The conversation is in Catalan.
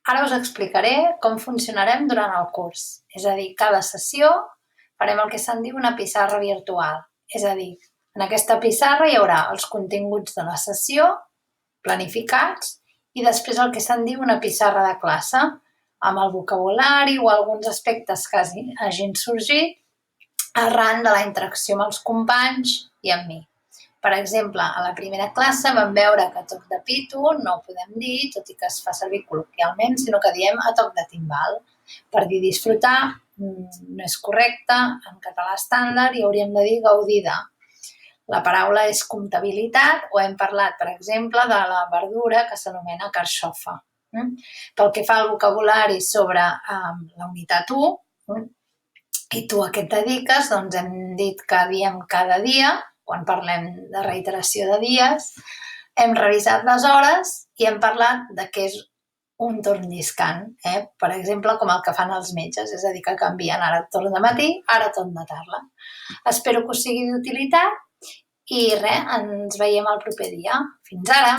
Ara us explicaré com funcionarem durant el curs. És a dir, cada sessió farem el que se'n diu una pissarra virtual. És a dir, en aquesta pissarra hi haurà els continguts de la sessió planificats i després el que se'n diu una pissarra de classe amb el vocabulari o alguns aspectes que hagin sorgit arran de la interacció amb els companys i amb mi. Per exemple, a la primera classe vam veure que a toc de pito no ho podem dir, tot i que es fa servir col·loquialment, sinó que diem a toc de timbal. Per dir disfrutar no és correcte, en català estàndard i hauríem de dir gaudir de. La paraula és comptabilitat o hem parlat, per exemple, de la verdura que s'anomena carxofa. Pel que fa al vocabulari sobre la unitat 1, i tu a què et dediques, doncs hem dit que diem cada dia, quan parlem de reiteració de dies, hem revisat les hores i hem parlat de què és un torn lliscant, per exemple, com el que fan els metges, és a dir, que canvien ara torn de matí, ara torn de tarda. Espero que us sigui d'utilitat i res, ens veiem el proper dia. Fins ara!